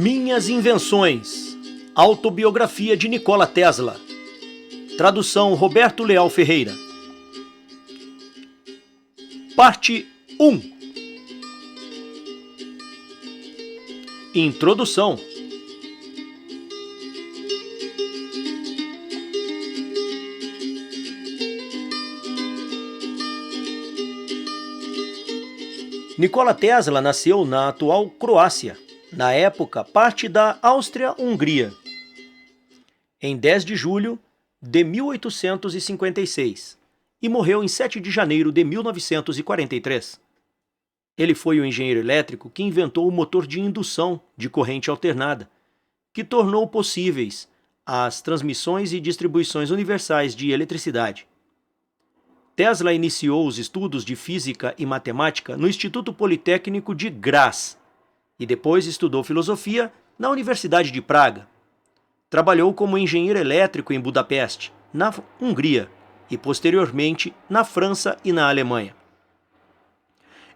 Minhas Invenções. Autobiografia de Nikola Tesla. Tradução Roberto Leal Ferreira. Parte 1. Introdução. Nikola Tesla nasceu na atual Croácia, na época parte da Áustria-Hungria, em 10 de julho de 1856 e morreu em 7 de janeiro de 1943. Ele foi o engenheiro elétrico que inventou o motor de indução de corrente alternada, que tornou possíveis as transmissões e distribuições universais de eletricidade. Tesla iniciou os estudos de física e matemática no Instituto Politécnico de Graz e depois estudou filosofia na Universidade de Praga. Trabalhou como engenheiro elétrico em Budapeste, na Hungria, e posteriormente na França e na Alemanha.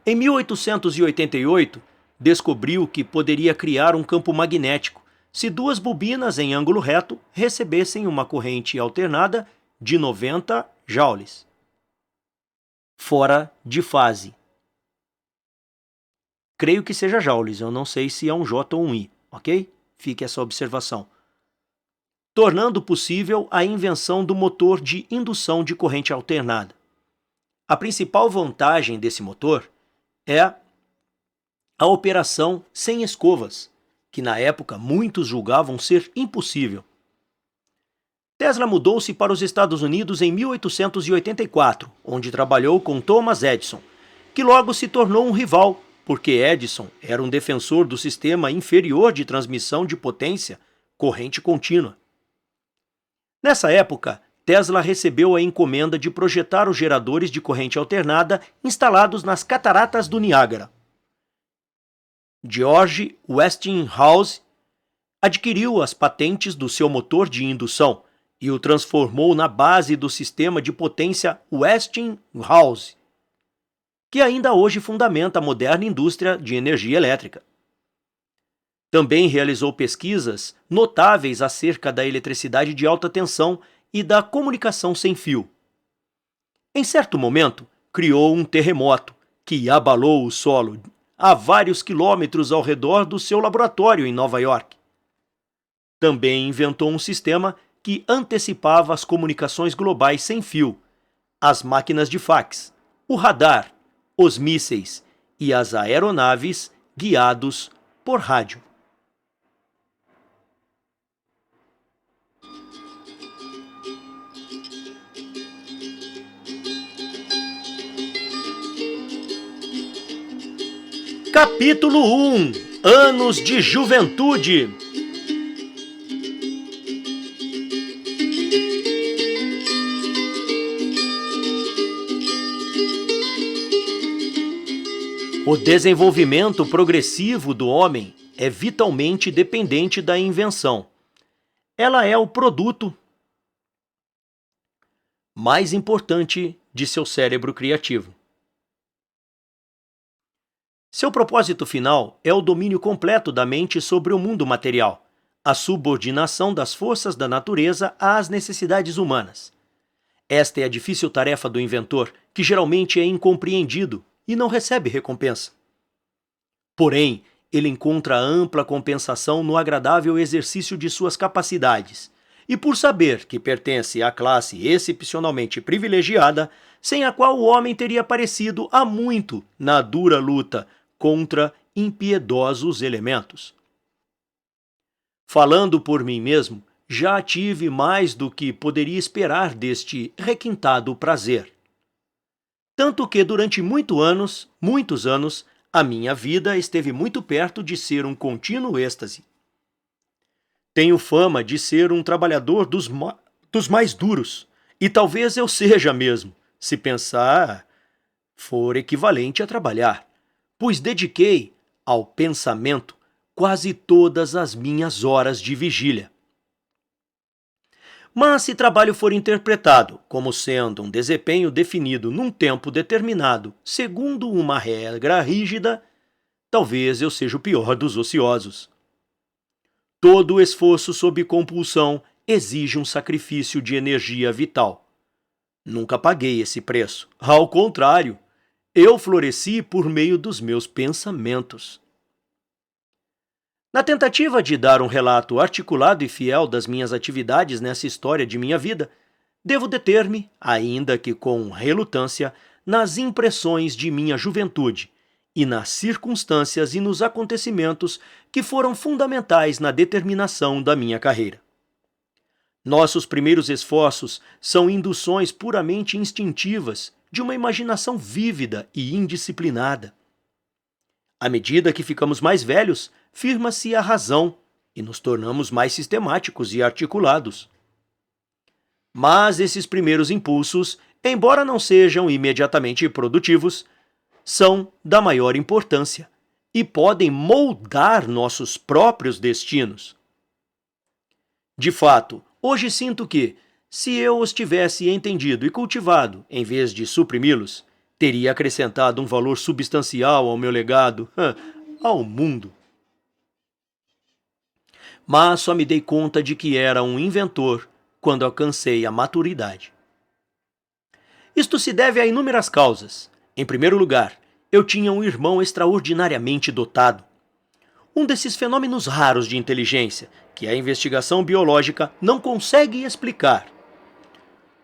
Em 1888, descobriu que poderia criar um campo magnético se duas bobinas em ângulo reto recebessem uma corrente alternada de 90 joules. Fora de fase. Creio que seja joules, eu não sei se é um J ou um I, ok? Fique essa observação. Tornando possível a invenção do motor de indução de corrente alternada. A principal vantagem desse motor é a operação sem escovas, que na época muitos julgavam ser impossível. Tesla mudou-se para os Estados Unidos em 1884, onde trabalhou com Thomas Edison, que logo se tornou um rival, porque Edison era um defensor do sistema inferior de transmissão de potência, corrente contínua. Nessa época, Tesla recebeu a encomenda de projetar os geradores de corrente alternada instalados nas cataratas do Niágara. George Westinghouse adquiriu as patentes do seu motor de indução e o transformou na base do sistema de potência Westinghouse, que ainda hoje fundamenta a moderna indústria de energia elétrica. Também realizou pesquisas notáveis acerca da eletricidade de alta tensão e da comunicação sem fio. Em certo momento, criou um terremoto que abalou o solo a vários quilômetros ao redor do seu laboratório em Nova York. Também inventou um sistema que antecipava as comunicações globais sem fio, as máquinas de fax, o radar, os mísseis e as aeronaves guiados por rádio. Capítulo 1. Anos de juventude. O desenvolvimento progressivo do homem é vitalmente dependente da invenção. Ela é o produto mais importante de seu cérebro criativo. Seu propósito final é o domínio completo da mente sobre o mundo material, a subordinação das forças da natureza às necessidades humanas. Esta é a difícil tarefa do inventor, que geralmente é incompreendido e não recebe recompensa. Porém, ele encontra ampla compensação no agradável exercício de suas capacidades, e por saber que pertence à classe excepcionalmente privilegiada, sem a qual o homem teria aparecido há muito na dura luta contra impiedosos elementos. Falando por mim mesmo, já tive mais do que poderia esperar deste requintado prazer. Tanto que durante muitos anos, a minha vida esteve muito perto de ser um contínuo êxtase. Tenho fama de ser um trabalhador dos mais duros, e talvez eu seja mesmo, se pensar for equivalente a trabalhar, pois dediquei ao pensamento quase todas as minhas horas de vigília. Mas se trabalho for interpretado como sendo um desempenho definido num tempo determinado, segundo uma regra rígida, talvez eu seja o pior dos ociosos. Todo esforço sob compulsão exige um sacrifício de energia vital. Nunca paguei esse preço. Ao contrário, eu floresci por meio dos meus pensamentos. Na tentativa de dar um relato articulado e fiel das minhas atividades nessa história de minha vida, devo deter-me, ainda que com relutância, nas impressões de minha juventude e nas circunstâncias e nos acontecimentos que foram fundamentais na determinação da minha carreira. Nossos primeiros esforços são induções puramente instintivas de uma imaginação vívida e indisciplinada. À medida que ficamos mais velhos, firma-se a razão e nos tornamos mais sistemáticos e articulados. Mas esses primeiros impulsos, embora não sejam imediatamente produtivos, são da maior importância e podem moldar nossos próprios destinos. De fato, hoje sinto que, se eu os tivesse entendido e cultivado, em vez de suprimi-los, teria acrescentado um valor substancial ao meu legado, ao mundo. Mas só me dei conta de que era um inventor quando alcancei a maturidade. Isto se deve a inúmeras causas. Em primeiro lugar, eu tinha um irmão extraordinariamente dotado. Um desses fenômenos raros de inteligência que a investigação biológica não consegue explicar.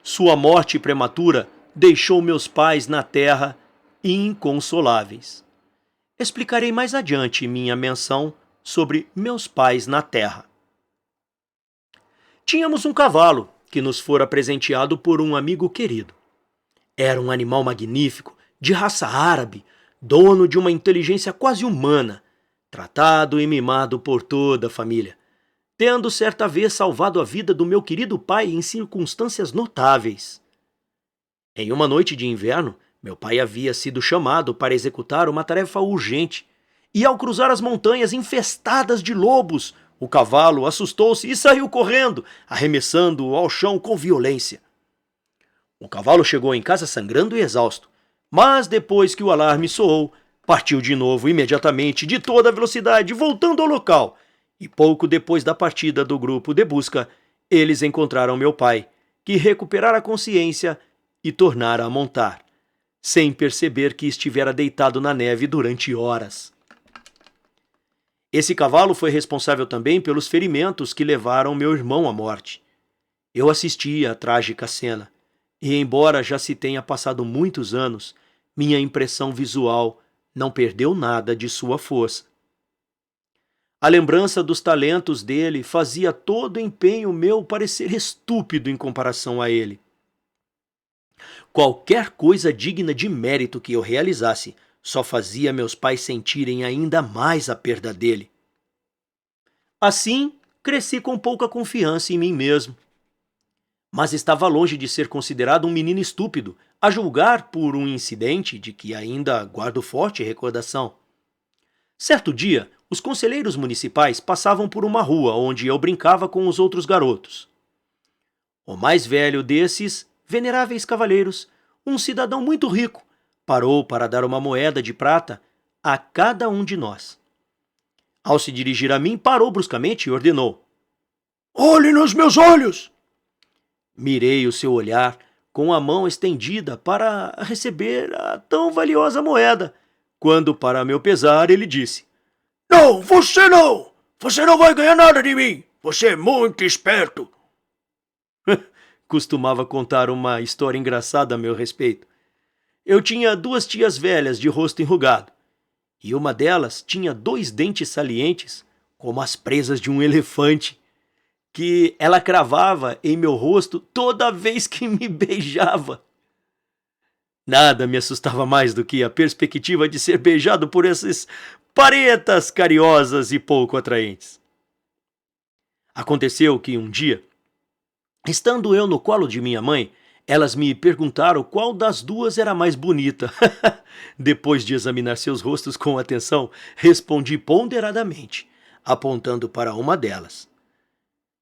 Sua morte prematura deixou meus pais na terra inconsoláveis. Explicarei mais adiante minha menção sobre meus pais na terra. Tínhamos um cavalo que nos fora presenteado por um amigo querido. Era um animal magnífico, de raça árabe, dono de uma inteligência quase humana, tratado e mimado por toda a família, tendo certa vez salvado a vida do meu querido pai em circunstâncias notáveis. Em uma noite de inverno, meu pai havia sido chamado para executar uma tarefa urgente, e ao cruzar as montanhas infestadas de lobos, o cavalo assustou-se e saiu correndo, arremessando-o ao chão com violência. O cavalo chegou em casa sangrando e exausto, mas depois que o alarme soou, partiu de novo imediatamente de toda a velocidade, voltando ao local, e pouco depois da partida do grupo de busca, eles encontraram meu pai, que recuperara a consciência e tornara a montar, sem perceber que estivera deitado na neve durante horas. Esse cavalo foi responsável também pelos ferimentos que levaram meu irmão à morte. Eu assisti à trágica cena, e embora já se tenha passado muitos anos, minha impressão visual não perdeu nada de sua força. A lembrança dos talentos dele fazia todo o empenho meu parecer estúpido em comparação a ele. Qualquer coisa digna de mérito que eu realizasse só fazia meus pais sentirem ainda mais a perda dele. Assim, cresci com pouca confiança em mim mesmo. Mas estava longe de ser considerado um menino estúpido, a julgar por um incidente de que ainda guardo forte recordação. Certo dia, os conselheiros municipais passavam por uma rua onde eu brincava com os outros garotos. O mais velho desses, veneráveis cavalheiros, um cidadão muito rico, parou para dar uma moeda de prata a cada um de nós. Ao se dirigir a mim, parou bruscamente e ordenou: "Olhe nos meus olhos!" Mirei o seu olhar com a mão estendida para receber a tão valiosa moeda, quando, para meu pesar, ele disse: "Não, você não! Você não vai ganhar nada de mim! Você é muito esperto!" Costumava contar uma história engraçada a meu respeito. Eu tinha duas tias velhas de rosto enrugado, e uma delas tinha 2 dentes salientes, como as presas de um elefante, que ela cravava em meu rosto toda vez que me beijava. Nada me assustava mais do que a perspectiva de ser beijado por essas paretas cariosas e pouco atraentes. Aconteceu que um dia, estando eu no colo de minha mãe, elas me perguntaram qual das duas era mais bonita. Depois de examinar seus rostos com atenção, respondi ponderadamente, apontando para uma delas: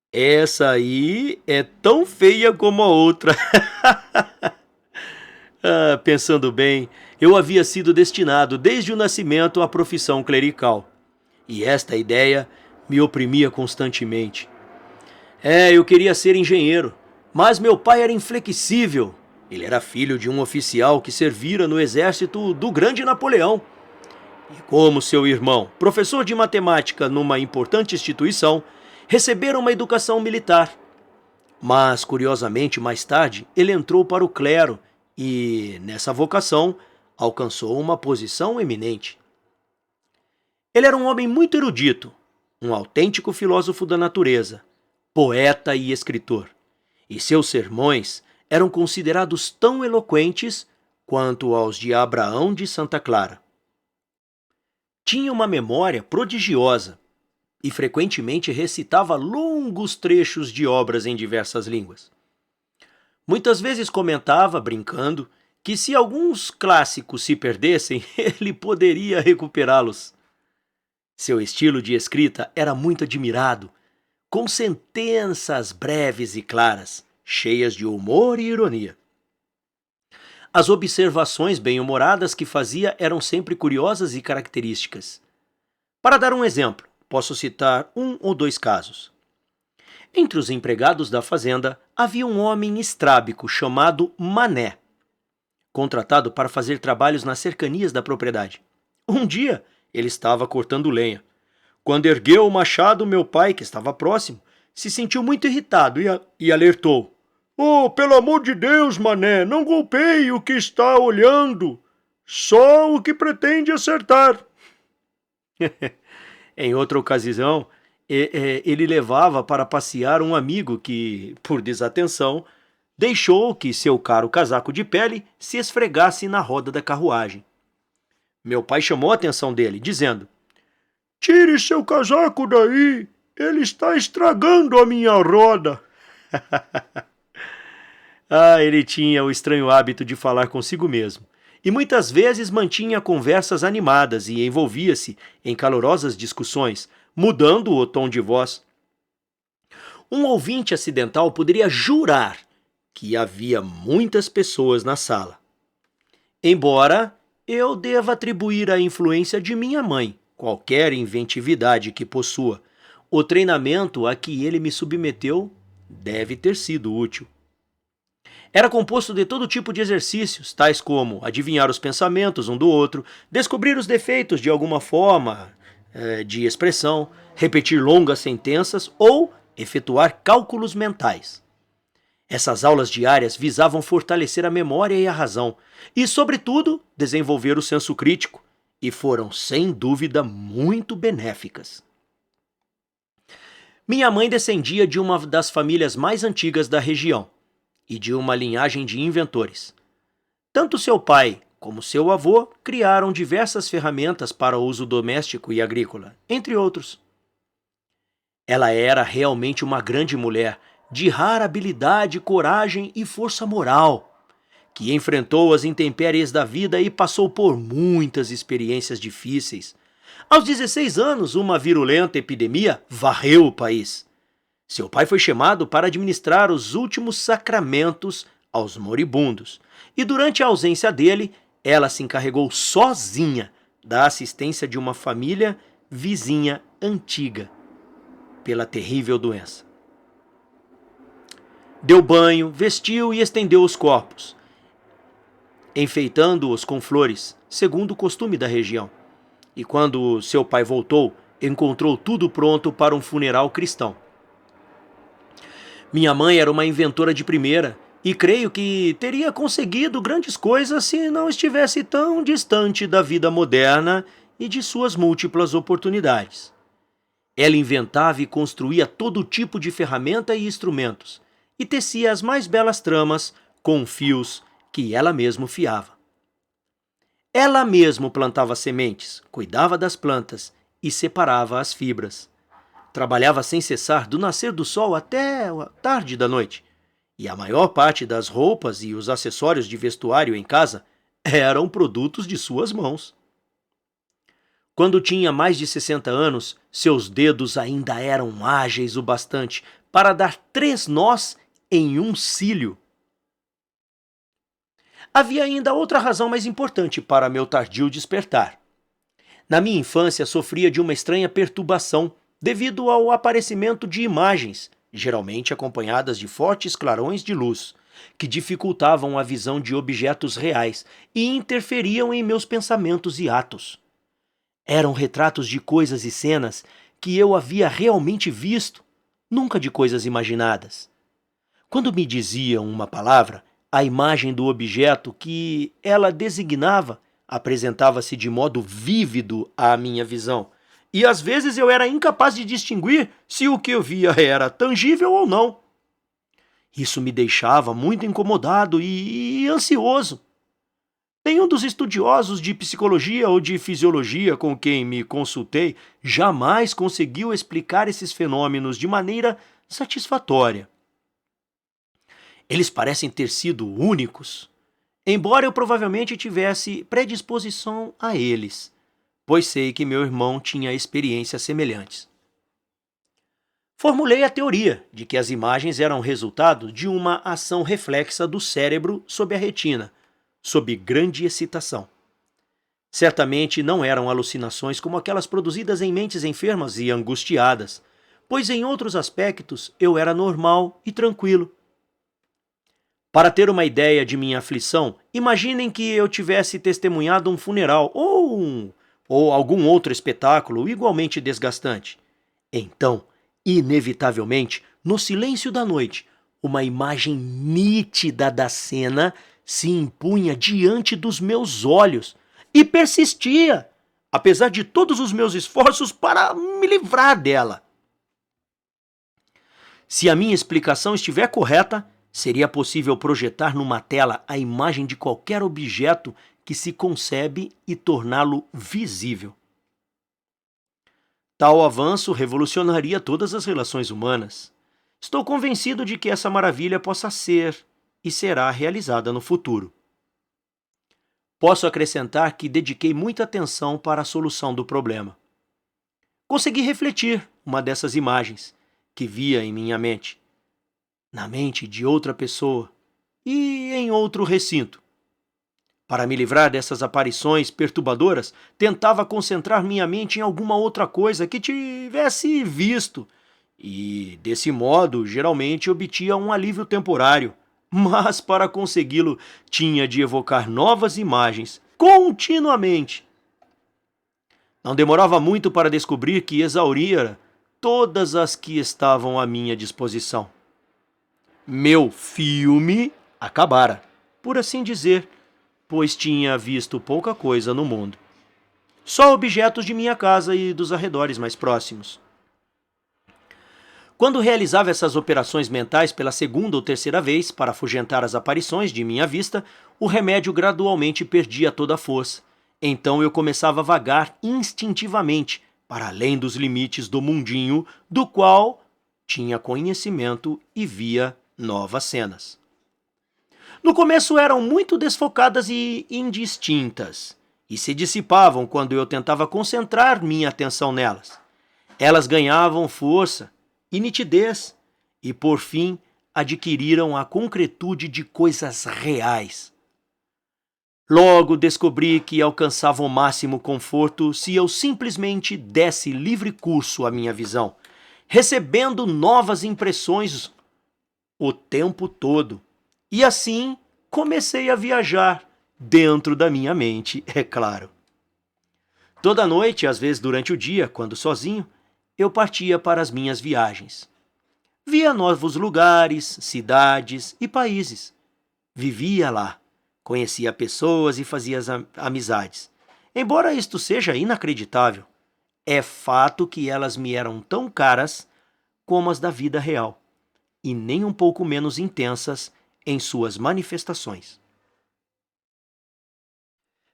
"Essa aí é tão feia como a outra." Pensando bem, eu havia sido destinado desde o nascimento à profissão clerical. E esta ideia me oprimia constantemente. Eu queria ser engenheiro, mas meu pai era inflexível. Ele era filho de um oficial que servira no exército do grande Napoleão. E como seu irmão, professor de matemática numa importante instituição, receberam uma educação militar. Mas, curiosamente, mais tarde, ele entrou para o clero e, nessa vocação, alcançou uma posição eminente. Ele era um homem muito erudito, um autêntico filósofo da natureza, poeta e escritor, e seus sermões eram considerados tão eloquentes quanto aos de Abraão de Santa Clara. Tinha uma memória prodigiosa e frequentemente recitava longos trechos de obras em diversas línguas. Muitas vezes comentava, brincando, que se alguns clássicos se perdessem, ele poderia recuperá-los. Seu estilo de escrita era muito admirado, com sentenças breves e claras, cheias de humor e ironia. As observações bem-humoradas que fazia eram sempre curiosas e características. Para dar um exemplo, posso citar um ou dois casos. Entre os empregados da fazenda havia um homem estrábico chamado Mané, contratado para fazer trabalhos nas cercanias da propriedade. Um dia, ele estava cortando lenha. Quando ergueu o machado, meu pai, que estava próximo, se sentiu muito irritado e alertou. Oh, pelo amor de Deus, Mané, não golpeie o que está olhando, só o que pretende acertar. Em outra ocasião, ele levava para passear um amigo que, por desatenção, deixou que seu caro casaco de pele se esfregasse na roda da carruagem. Meu pai chamou a atenção dele, dizendo: Tire seu casaco daí, ele está estragando a minha roda. Ele tinha o estranho hábito de falar consigo mesmo, e muitas vezes mantinha conversas animadas e envolvia-se em calorosas discussões, mudando o tom de voz. Um ouvinte acidental poderia jurar que havia muitas pessoas na sala. Embora eu deva atribuir à influência de minha mãe qualquer inventividade que possua, o treinamento a que ele me submeteu deve ter sido útil. Era composto de todo tipo de exercícios, tais como adivinhar os pensamentos um do outro, descobrir os defeitos de alguma forma de expressão, repetir longas sentenças ou efetuar cálculos mentais. Essas aulas diárias visavam fortalecer a memória e a razão, e, sobretudo, desenvolver o senso crítico, e foram, sem dúvida, muito benéficas. Minha mãe descendia de uma das famílias mais antigas da região, e de uma linhagem de inventores. Tanto seu pai como seu avô criaram diversas ferramentas para uso doméstico e agrícola, entre outros. Ela era realmente uma grande mulher, de rara habilidade, coragem e força moral, que enfrentou as intempéries da vida e passou por muitas experiências difíceis. Aos 16 anos, uma virulenta epidemia varreu o país. Seu pai foi chamado para administrar os últimos sacramentos aos moribundos, e durante a ausência dele, ela se encarregou sozinha da assistência de uma família vizinha antiga pela terrível doença. Deu banho, vestiu e estendeu os corpos, enfeitando-os com flores, segundo o costume da região. E quando seu pai voltou, encontrou tudo pronto para um funeral cristão. Minha mãe era uma inventora de primeira e creio que teria conseguido grandes coisas se não estivesse tão distante da vida moderna e de suas múltiplas oportunidades. Ela inventava e construía todo tipo de ferramenta e instrumentos e tecia as mais belas tramas com fios que ela mesma fiava. Ela mesma plantava sementes, cuidava das plantas e separava as fibras. Trabalhava sem cessar do nascer do sol até a tarde da noite, e a maior parte das roupas e os acessórios de vestuário em casa eram produtos de suas mãos. Quando tinha mais de 60 anos, seus dedos ainda eram ágeis o bastante para dar 3 nós em um cílio. Havia ainda outra razão mais importante para meu tardio despertar. Na minha infância, sofria de uma estranha perturbação devido ao aparecimento de imagens, geralmente acompanhadas de fortes clarões de luz, que dificultavam a visão de objetos reais e interferiam em meus pensamentos e atos. Eram retratos de coisas e cenas que eu havia realmente visto, nunca de coisas imaginadas. Quando me diziam uma palavra, a imagem do objeto que ela designava apresentava-se de modo vívido à minha visão, e às vezes eu era incapaz de distinguir se o que eu via era tangível ou não. Isso me deixava muito incomodado e ansioso. Nenhum dos estudiosos de psicologia ou de fisiologia com quem me consultei jamais conseguiu explicar esses fenômenos de maneira satisfatória. Eles parecem ter sido únicos, embora eu provavelmente tivesse predisposição a eles, pois sei que meu irmão tinha experiências semelhantes. Formulei a teoria de que as imagens eram resultado de uma ação reflexa do cérebro sobre a retina, sob grande excitação. Certamente não eram alucinações como aquelas produzidas em mentes enfermas e angustiadas, pois em outros aspectos eu era normal e tranquilo. Para ter uma ideia de minha aflição, imaginem que eu tivesse testemunhado um funeral ou algum outro espetáculo igualmente desgastante. Então, inevitavelmente, no silêncio da noite, uma imagem nítida da cena se impunha diante dos meus olhos e persistia, apesar de todos os meus esforços para me livrar dela. Se a minha explicação estiver correta, seria possível projetar numa tela a imagem de qualquer objeto que se concebe e torná-lo visível. Tal avanço revolucionaria todas as relações humanas. Estou convencido de que essa maravilha possa ser e será realizada no futuro. Posso acrescentar que dediquei muita atenção para a solução do problema. Consegui refletir uma dessas imagens que via em minha mente, na mente de outra pessoa e em outro recinto. Para me livrar dessas aparições perturbadoras, tentava concentrar minha mente em alguma outra coisa que tivesse visto e, desse modo, geralmente obtia um alívio temporário. Mas, para consegui-lo, tinha de evocar novas imagens continuamente. Não demorava muito para descobrir que exaurira todas as que estavam à minha disposição. Meu filme acabara, por assim dizer, pois tinha visto pouca coisa no mundo. Só objetos de minha casa e dos arredores mais próximos. Quando realizava essas operações mentais pela segunda ou terceira vez para afugentar as aparições de minha vista, o remédio gradualmente perdia toda a força. Então eu começava a vagar instintivamente para além dos limites do mundinho do qual tinha conhecimento e via novas cenas. No começo eram muito desfocadas e indistintas, e se dissipavam quando eu tentava concentrar minha atenção nelas. Elas ganhavam força e nitidez, e por fim adquiriram a concretude de coisas reais. Logo descobri que alcançava o máximo conforto se eu simplesmente desse livre curso à minha visão, recebendo novas impressões o tempo todo. E assim comecei a viajar dentro da minha mente, é claro. Toda noite, às vezes durante o dia, quando sozinho, eu partia para as minhas viagens. Via novos lugares, cidades e países. Vivia lá, conhecia pessoas e fazia amizades. Embora isto seja inacreditável, é fato que elas me eram tão caras como as da vida real, e nem um pouco menos intensas em suas manifestações.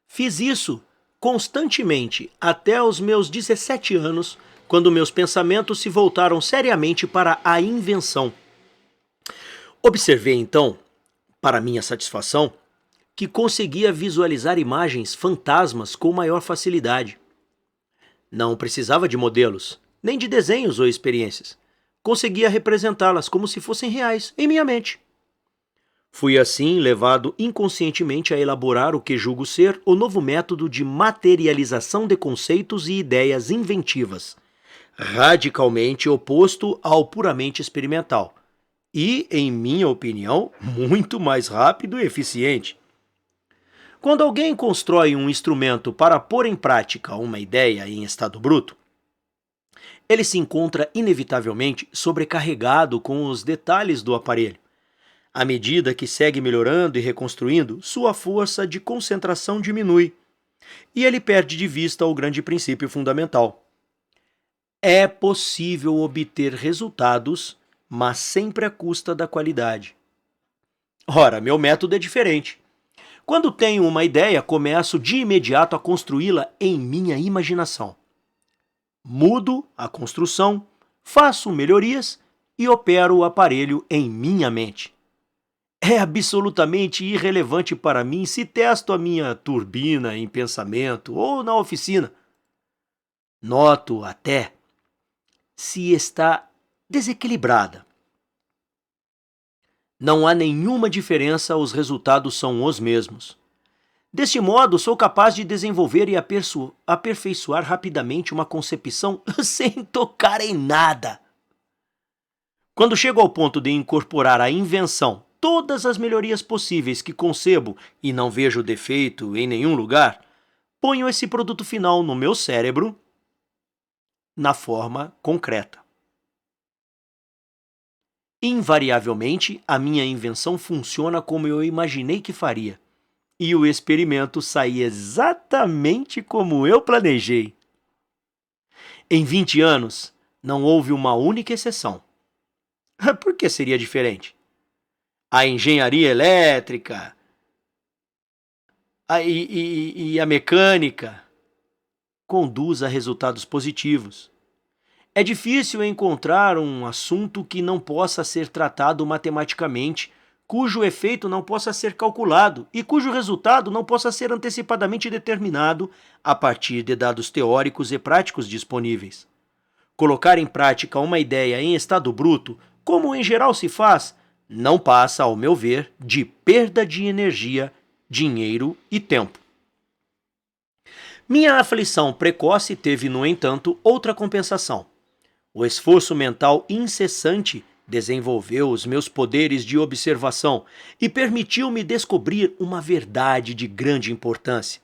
Fiz isso constantemente até os meus 17 anos, quando meus pensamentos se voltaram seriamente para a invenção. Observei então, para minha satisfação, que conseguia visualizar imagens fantasmas com maior facilidade. Não precisava de modelos, nem de desenhos ou experiências. Conseguia representá-las como se fossem reais em minha mente. Fui assim levado inconscientemente a elaborar o que julgo ser o novo método de materialização de conceitos e ideias inventivas, radicalmente oposto ao puramente experimental e, em minha opinião, muito mais rápido e eficiente. Quando alguém constrói um instrumento para pôr em prática uma ideia em estado bruto, ele se encontra inevitavelmente sobrecarregado com os detalhes do aparelho. À medida que segue melhorando e reconstruindo, sua força de concentração diminui e ele perde de vista o grande princípio fundamental. É possível obter resultados, mas sempre à custa da qualidade. Ora, meu método é diferente. Quando tenho uma ideia, começo de imediato a construí-la em minha imaginação. Mudo a construção, faço melhorias e opero o aparelho em minha mente. É absolutamente irrelevante para mim se testo a minha turbina em pensamento ou na oficina. Noto até se está desequilibrada. Não há nenhuma diferença, os resultados são os mesmos. Deste modo, sou capaz de desenvolver e aperfeiçoar rapidamente uma concepção sem tocar em nada. Quando chego ao ponto de incorporar à invenção todas as melhorias possíveis que concebo e não vejo defeito em nenhum lugar, ponho esse produto final no meu cérebro na forma concreta. Invariavelmente, a minha invenção funciona como eu imaginei que faria. E o experimento sai exatamente como eu planejei. Em 20 anos, não houve uma única exceção. Por que seria diferente? A engenharia elétrica e a mecânica conduz a resultados positivos. É difícil encontrar um assunto que não possa ser tratado matematicamente, cujo efeito não possa ser calculado e cujo resultado não possa ser antecipadamente determinado a partir de dados teóricos e práticos disponíveis. Colocar em prática uma ideia em estado bruto, como em geral se faz, não passa, ao meu ver, de perda de energia, dinheiro e tempo. Minha aflição precoce teve, no entanto, outra compensação. O esforço mental incessante desenvolveu os meus poderes de observação e permitiu-me descobrir uma verdade de grande importância.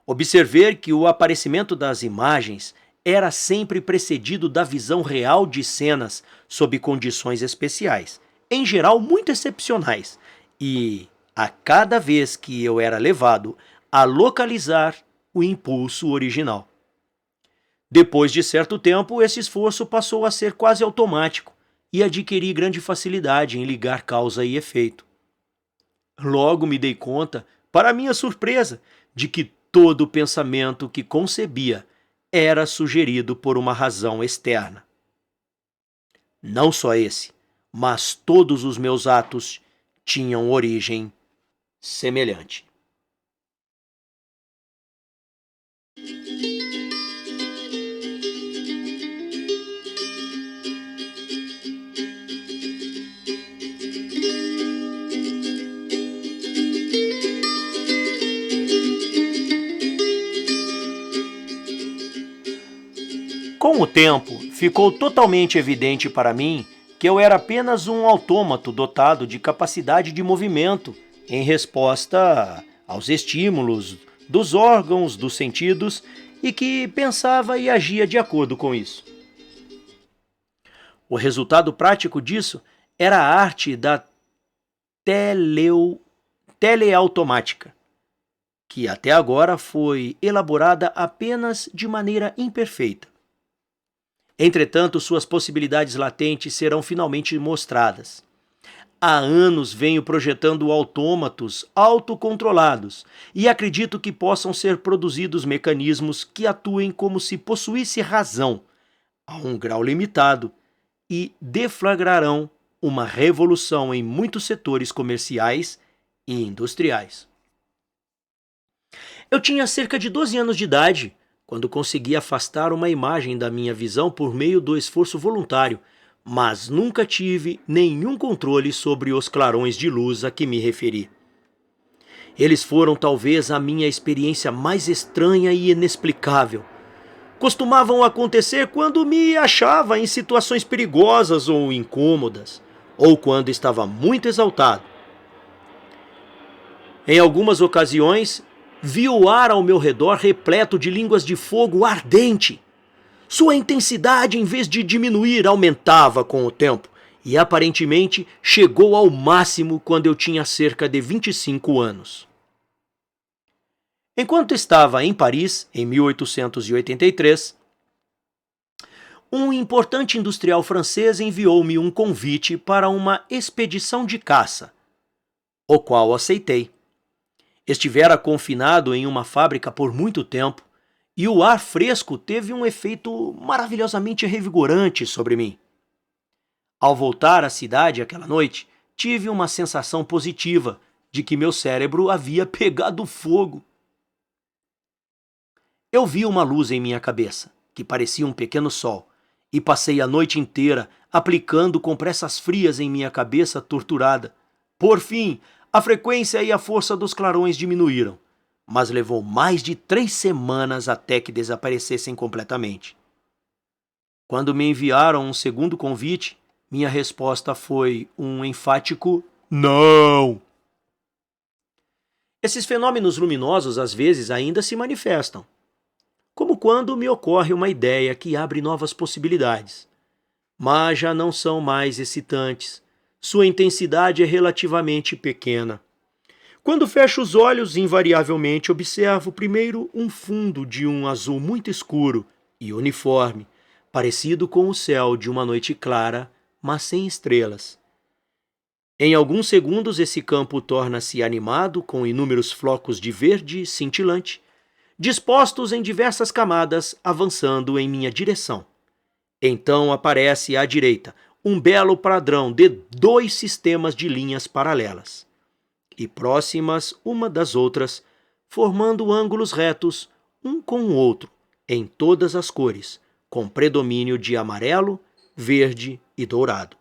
Observei que o aparecimento das imagens era sempre precedido da visão real de cenas sob condições especiais, em geral muito excepcionais, e a cada vez que eu era levado a localizar o impulso original. Depois de certo tempo, esse esforço passou a ser quase automático e adquiri grande facilidade em ligar causa e efeito. Logo me dei conta, para minha surpresa, de que todo o pensamento que concebia era sugerido por uma razão externa. Não só esse, mas todos os meus atos tinham origem semelhante. Com o tempo, ficou totalmente evidente para mim que eu era apenas um autômato dotado de capacidade de movimento em resposta aos estímulos dos órgãos, dos sentidos, e que pensava e agia de acordo com isso. O resultado prático disso era a arte da teleautomática, que até agora foi elaborada apenas de maneira imperfeita. Entretanto, suas possibilidades latentes serão finalmente mostradas. Há anos venho projetando autômatos autocontrolados e acredito que possam ser produzidos mecanismos que atuem como se possuísse razão, a um grau limitado, e deflagrarão uma revolução em muitos setores comerciais e industriais. Eu tinha cerca de 12 anos de idade quando consegui afastar uma imagem da minha visão por meio do esforço voluntário, mas nunca tive nenhum controle sobre os clarões de luz a que me referi. Eles foram talvez a minha experiência mais estranha e inexplicável. costumavam acontecer quando me achava em situações perigosas ou incômodas, ou quando estava muito exaltado. Em algumas ocasiões, vi o ar ao meu redor repleto de línguas de fogo ardente. Sua intensidade, em vez de diminuir, aumentava com o tempo e aparentemente chegou ao máximo quando eu tinha cerca de 25 anos. Enquanto estava em Paris, em 1883, um importante industrial francês enviou-me um convite para uma expedição de caça, o qual aceitei. Estivera confinado em uma fábrica por muito tempo e o ar fresco teve um efeito maravilhosamente revigorante sobre mim. Ao voltar à cidade aquela noite, tive uma sensação positiva de que meu cérebro havia pegado fogo. Eu vi uma luz em minha cabeça, que parecia um pequeno sol, e passei a noite inteira aplicando compressas frias em minha cabeça torturada. Por fim, a frequência e a força dos clarões diminuíram, mas levou mais de 3 semanas até que desaparecessem completamente. Quando me enviaram um segundo convite, minha resposta foi um enfático não. Esses fenômenos luminosos às vezes ainda se manifestam, como quando me ocorre uma ideia que abre novas possibilidades, mas já não são mais excitantes. Sua intensidade é relativamente pequena. Quando fecho os olhos, invariavelmente observo primeiro um fundo de um azul muito escuro e uniforme, parecido com o céu de uma noite clara, mas sem estrelas. Em alguns segundos, esse campo torna-se animado com inúmeros flocos de verde cintilante, dispostos em diversas camadas, avançando em minha direção. Então aparece à direita um belo padrão de 2 sistemas de linhas paralelas e próximas uma das outras, formando ângulos retos um com o outro, em todas as cores, com predomínio de amarelo, verde e dourado.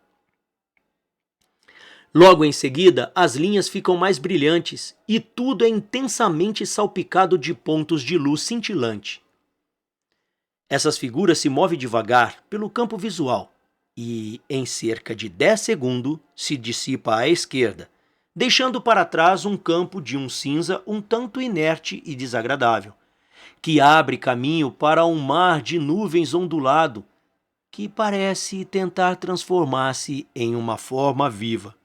Logo em seguida, as linhas ficam mais brilhantes e tudo é intensamente salpicado de pontos de luz cintilante. Essas figuras se movem devagar pelo campo visual e, em cerca de 10 segundos, se dissipa à esquerda, deixando para trás um campo de um cinza um tanto inerte e desagradável, que abre caminho para um mar de nuvens ondulado que parece tentar transformar-se em uma forma viva.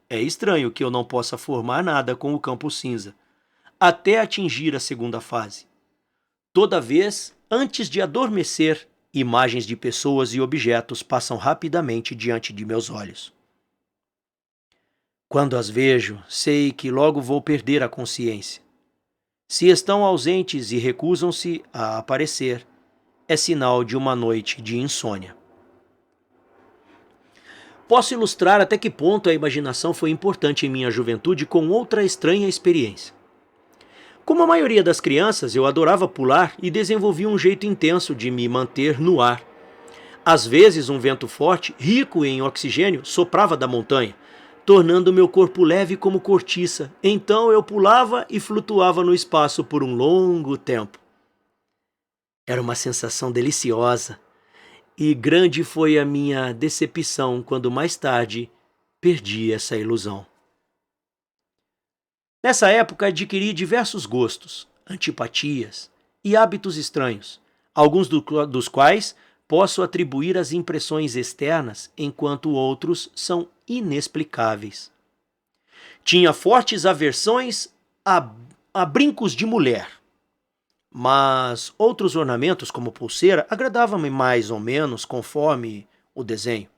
É estranho que eu não possa formar nada com o campo cinza, até atingir a segunda fase. Toda vez, antes de adormecer, imagens de pessoas e objetos passam rapidamente diante de meus olhos. Quando as vejo, sei que logo vou perder a consciência. Se estão ausentes e recusam-se a aparecer, é sinal de uma noite de insônia. Posso ilustrar até que ponto a imaginação foi importante em minha juventude com outra estranha experiência. Como a maioria das crianças, eu adorava pular e desenvolvi um jeito intenso de me manter no ar. Às vezes, um vento forte, rico em oxigênio, soprava da montanha, tornando meu corpo leve como cortiça. Então eu pulava e flutuava no espaço por um longo tempo. Era uma sensação deliciosa. E grande foi a minha decepção quando mais tarde perdi essa ilusão. Nessa época adquiri diversos gostos, antipatias e hábitos estranhos, alguns dos quais posso atribuir às impressões externas, enquanto outros são inexplicáveis. Tinha fortes aversões a brincos de mulher, mas outros ornamentos, como pulseira, agradavam-me mais ou menos conforme o desenho.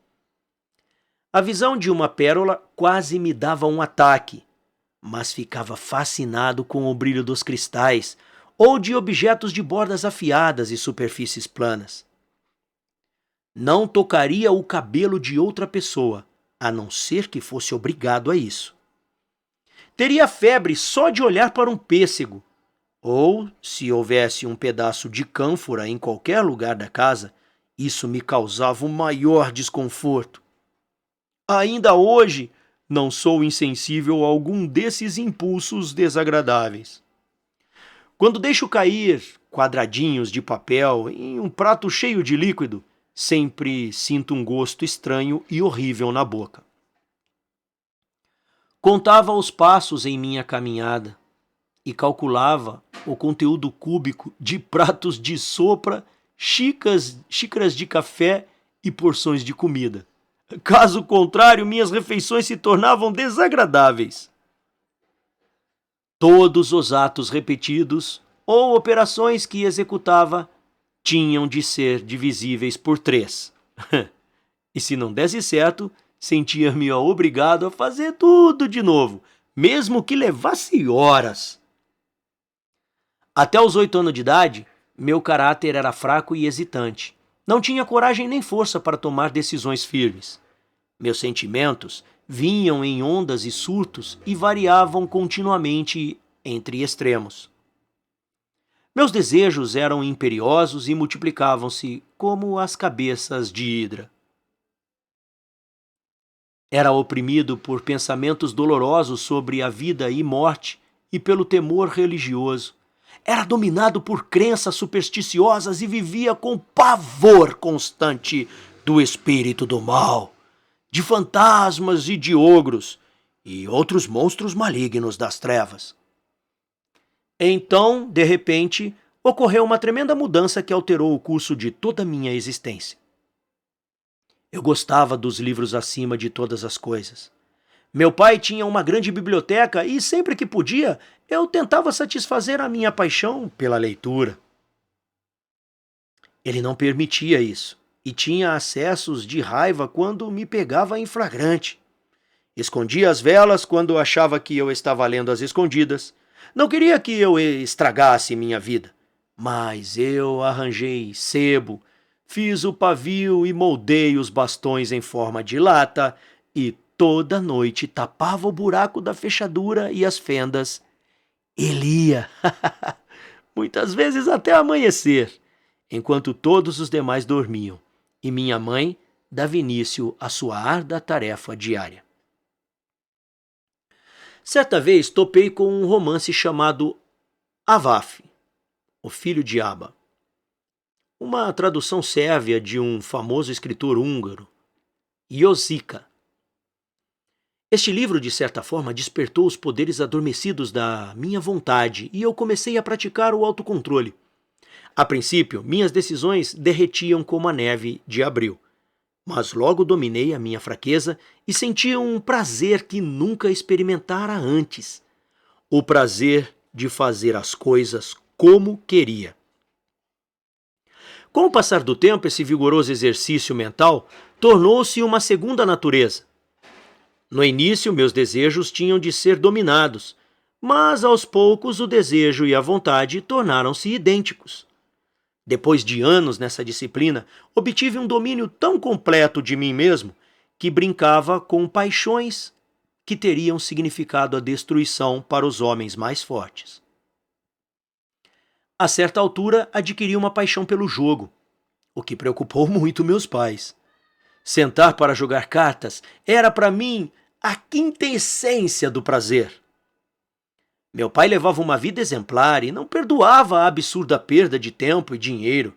A visão de uma pérola quase me dava um ataque, mas ficava fascinado com o brilho dos cristais ou de objetos de bordas afiadas e superfícies planas. Não tocaria o cabelo de outra pessoa, a não ser que fosse obrigado a isso. Teria febre só de olhar para um pêssego, ou, se houvesse um pedaço de cânfora em qualquer lugar da casa, isso me causava o maior desconforto. Ainda hoje, não sou insensível a algum desses impulsos desagradáveis. Quando deixo cair quadradinhos de papel em um prato cheio de líquido, sempre sinto um gosto estranho e horrível na boca. Contava os passos em minha caminhada e calculava o conteúdo cúbico de pratos de sopa, xícaras de café e porções de comida. Caso contrário, minhas refeições se tornavam desagradáveis. Todos os atos repetidos ou operações que executava tinham de ser divisíveis por 3. E se não desse certo, sentia-me obrigado a fazer tudo de novo, mesmo que levasse horas. Até os 8 anos de idade, meu caráter era fraco e hesitante. Não tinha coragem nem força para tomar decisões firmes. Meus sentimentos vinham em ondas e surtos e variavam continuamente entre extremos. Meus desejos eram imperiosos e multiplicavam-se como as cabeças de hidra. Era oprimido por pensamentos dolorosos sobre a vida e morte e pelo temor religioso. Era dominado por crenças supersticiosas e vivia com pavor constante do espírito do mal, de fantasmas e de ogros e outros monstros malignos das trevas. Então, de repente, ocorreu uma tremenda mudança que alterou o curso de toda a minha existência. Eu gostava dos livros acima de todas as coisas. Meu pai tinha uma grande biblioteca e, sempre que podia, eu tentava satisfazer a minha paixão pela leitura. Ele não permitia isso e tinha acessos de raiva quando me pegava em flagrante. Escondia as velas quando achava que eu estava lendo às escondidas. Não queria que eu estragasse minha vida, mas eu arranjei sebo, fiz o pavio e moldei os bastões em forma de lata e toda noite tapava o buraco da fechadura e as fendas e lia, muitas vezes até amanhecer, enquanto todos os demais dormiam, e minha mãe dava início à sua árdua tarefa diária. Certa vez topei com um romance chamado Avaf, o filho de Aba, uma tradução sérvia de um famoso escritor húngaro, Josica. Este livro, de certa forma, despertou os poderes adormecidos da minha vontade e eu comecei a praticar o autocontrole. A princípio, minhas decisões derretiam como a neve de abril, mas logo dominei a minha fraqueza e sentia um prazer que nunca experimentara antes. O prazer de fazer as coisas como queria. Com o passar do tempo, esse vigoroso exercício mental tornou-se uma segunda natureza. No início, meus desejos tinham de ser dominados, mas aos poucos o desejo e a vontade tornaram-se idênticos. Depois de anos nessa disciplina, obtive um domínio tão completo de mim mesmo que brincava com paixões que teriam significado a destruição para os homens mais fortes. A certa altura, adquiri uma paixão pelo jogo, o que preocupou muito meus pais. Sentar para jogar cartas era para mim a quintessência do prazer. Meu pai levava uma vida exemplar e não perdoava a absurda perda de tempo e dinheiro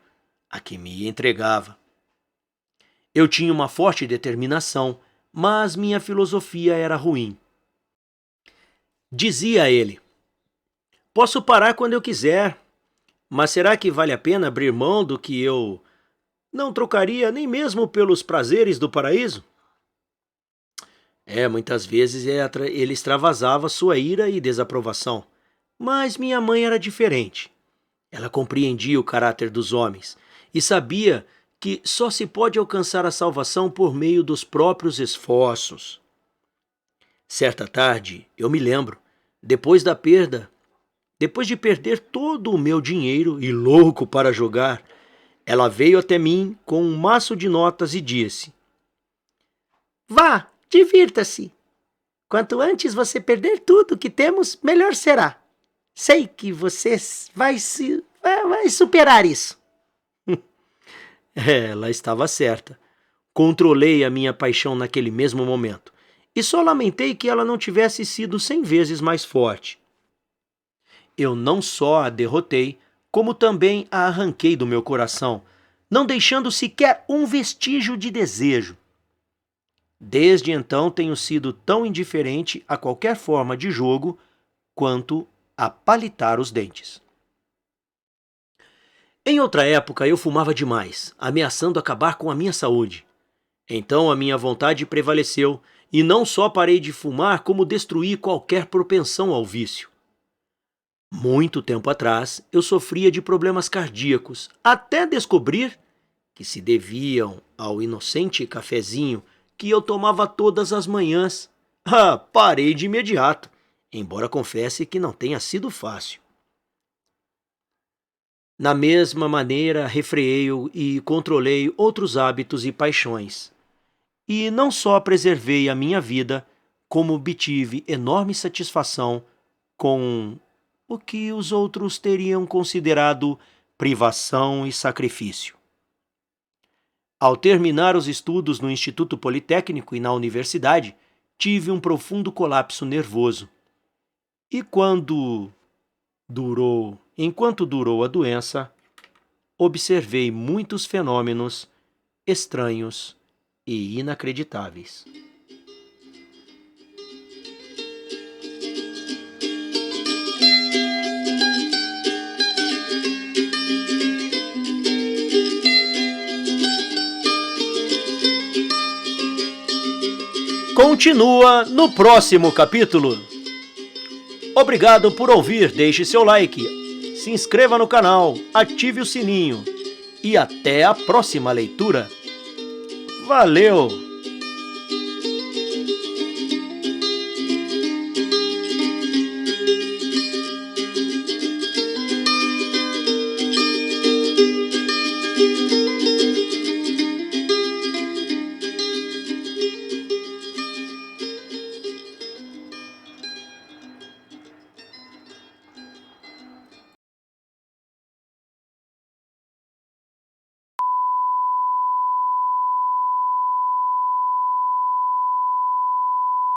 a que me entregava. Eu tinha uma forte determinação, mas minha filosofia era ruim. Dizia ele: posso parar quando eu quiser, mas será que vale a pena abrir mão do que eu não trocaria nem mesmo pelos prazeres do paraíso? Muitas vezes ele extravasava sua ira e desaprovação, mas minha mãe era diferente. Ela compreendia o caráter dos homens e sabia que só se pode alcançar a salvação por meio dos próprios esforços. Certa tarde, eu me lembro, depois de perder todo o meu dinheiro e louco para jogar, ela veio até mim com um maço de notas e disse: vá, divirta-se. Quanto antes você perder tudo que temos, melhor será. Sei que você vai superar isso. Ela estava certa. Controlei a minha paixão naquele mesmo momento e só lamentei que ela não tivesse sido 100 vezes mais forte. Eu não só a derrotei, como também a arranquei do meu coração, não deixando sequer um vestígio de desejo. Desde então tenho sido tão indiferente a qualquer forma de jogo quanto a palitar os dentes. Em outra época eu fumava demais, ameaçando acabar com a minha saúde. Então a minha vontade prevaleceu e não só parei de fumar, como destruí qualquer propensão ao vício. Muito tempo atrás eu sofria de problemas cardíacos, até descobrir que se deviam ao inocente cafezinho que eu tomava todas as manhãs. Parei de imediato, embora confesse que não tenha sido fácil. Na mesma maneira, refreei e controlei outros hábitos e paixões. E não só preservei a minha vida, como obtive enorme satisfação com o que os outros teriam considerado privação e sacrifício. Ao terminar os estudos no Instituto Politécnico e na universidade, tive um profundo colapso nervoso. E enquanto durou a doença, observei muitos fenômenos estranhos e inacreditáveis. Continua no próximo capítulo. Obrigado por ouvir, deixe seu like, se inscreva no canal, ative o sininho e até a próxima leitura. Valeu!